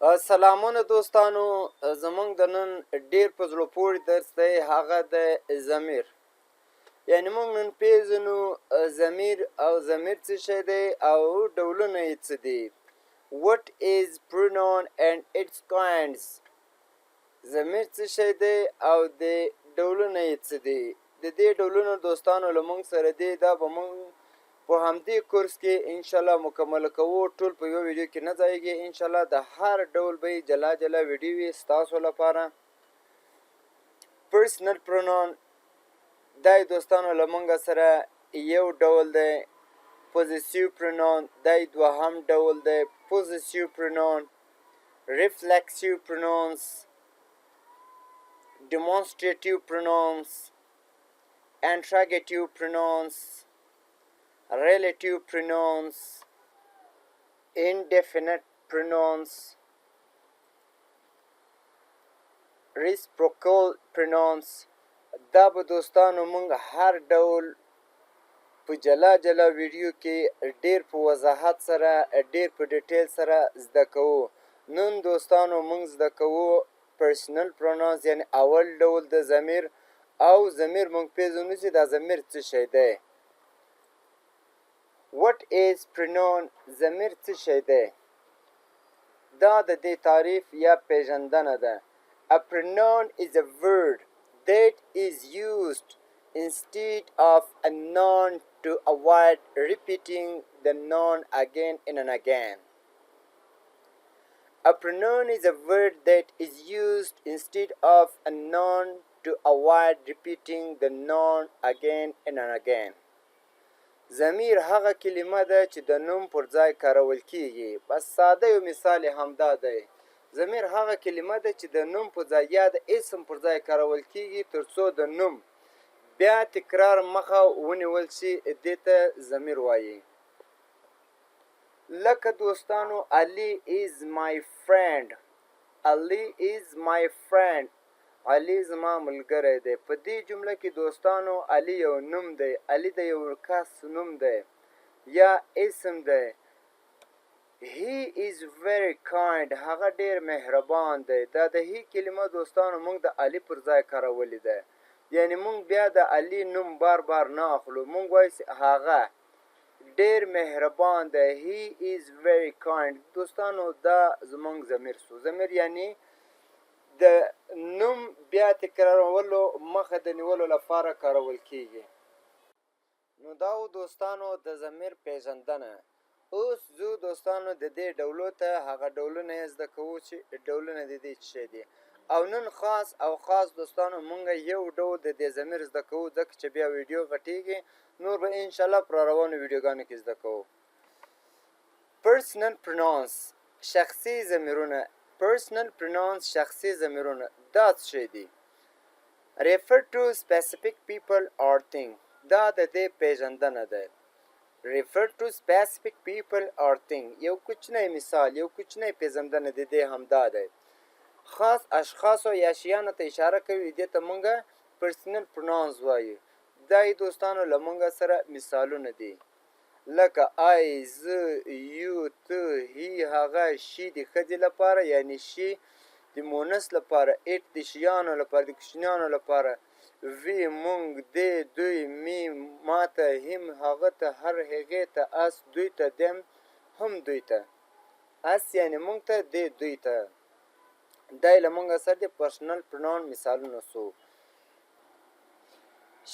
سلامونه دوستانو، زمونږ د نن ډیر په زړه پورې درس دی، هغه د ضمیر. یعنې موږ نن پیژنو ضمیر او ضمیر څه شی دی او ډولونه یې څه دي. What is pronoun and its kinds؟ ضمیر څه شی دی او د ډولونه یې څه دي. د دې ډولونه دوستانو له موږ سره دی، دا به موږ په همدې کورس کې انشاءالله مکمل کوو. ټول په یو ویډیو کې نه ځایږي، انشاءالله د هر ډول به جلا جلا ویډیو وي ستاسو لپاره. پرسنل پروناون دا دوستانو له موږ سره یو ډول دی. پوزیسیو پروناون دا دوهم ډول دی. پوزیسیو پروناون، ریفلیکسیو پروناونز، demonstrative pronouns, interrogative pronouns, relative pronouns, indefinite pronouns, reciprocal pronouns. دا به دوستانو موږ هر ډول په جلا جلا ویډیو کې ډیر په وضاحت سره ډیر په ډیټیل سره زده کوو. نن دوستانو موږ زده کوو پرسنل پروناونز، یعنی اول ډول د ضمیر. او ضمیر موږ پیژنو چې دا ضمیر څه شی دی. What is pronoun؟ ضمیر څه شی دی؟ دا د دې تعریف یا پیژندنه ده. A pronoun is a word that is used instead of a noun to avoid repeating the noun again and again. A pronoun is a word that is used instead of a noun to avoid repeating the noun again and again. ضمیر هغه کلمه ده چې د نوم پر ځای کارول کیږي. بس ساده یو مثال همدا دی. ضمیر هغه کلمه ده چې د نوم په ځای یا د اسم پر ځای کارول کیږي ترڅو د نوم بیا تکرار مخه ونیول شي، دې ته ضمیر وایي. لکه دوستانو Ali is my friend. Ali is my friend. علي زما ملګری دی. په دې جمله کې دوستانو علي یو نوم دی. علي د یو کس نوم دی یا اسم دی. He is very kind. هغه ډیر مهربان دی. دا د هی کلمه دوستانو موږ د علي پر ځای کارولې ده. یعنی موږ بیا د علي نوم بار بار نه اخلو، موږ وایو هغه ډیر مهربان دی. He is very kind. دوستانو دا زموږ ضمیر سو. ضمیر یعنی د نوم بیا تکرارولو مخه د نیولو لپاره کارول کیږي. نو دا دوستانو د ضمیر پیژندنه. اوس زه دوستانو د دې ډولو ته هغه ډولونه یې زده کوو چې ډولونه د دې څه دي. او نن خاص دوستانو مونږ یو ډول د دې ضمیر زده کوو، ځکه چې بیا ویډیو غټیږي. نور به انشاءالله پر روانو ویډیوګانو کې زده کوو. پرسنل پروناونز، شخصي ضمیرونه. Personal pronouns، شخصي ضمیرونه دا څه دي؟ refer to specific people or thing. دا د دې پیژندنه ده. refer to specific people or thing. یو کوچنی مثال، یو کوچنی پیژندنه د دې همدا ده. خاص اشخاص او یا شیانو ته اشاره کوي، دې ته مونږه personal pronouns وایو. دا دوستانو له مونږ سره مثالونه دي. لکه آی، زه، یو، ته، هی، هغه، شي د ښځې لپاره یعنی شي د مونث لپاره، اټ د شیانو لپاره، د کوچنیانو لپاره، وی، مونږ، دی، دوی، می، ماته، هم، هغه ته، هر، هغې ته، اس، دوی ته، دم، هم دوی ته. اس یعنی مونږ ته، دی دوی ته. دا له مونږ سره د پرسنل پروناون مثالونه سو.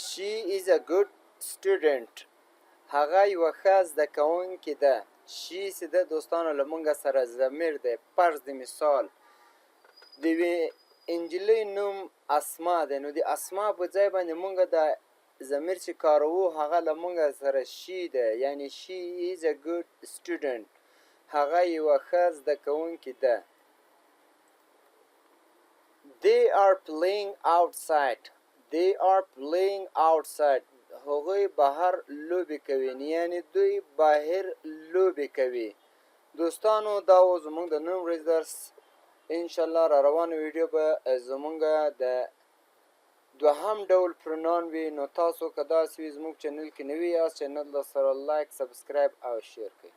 She is a good student. هغه یوه ښه زده کوونکې ده. شي چې ده دوستانو له مونږ سره ضمیر دی. فرض د مثال د یوې انجلۍ نوم اسما دی، نو د اسما په ځای باندې مونږ د ضمیر چې کاروو هغه له مونږ سره شي دی، یعنی she is a good student. هغه یوه ښه زده کوونکې ده. They are playing outside. They are playing outside. هغوی بهر لوبې کوي، یعنی دوی بهر لوبې کوي. دوستانو دا و زمونږ د نن ورځې درس. انشاءالله را روانه ویډیو به زمونږ د دوهم ډول پروناون وي. نو تاسو که داسې وي زموږ چینل کې نوي یاست، چینل سره لایک، سبسکرایب او شیر کړئ.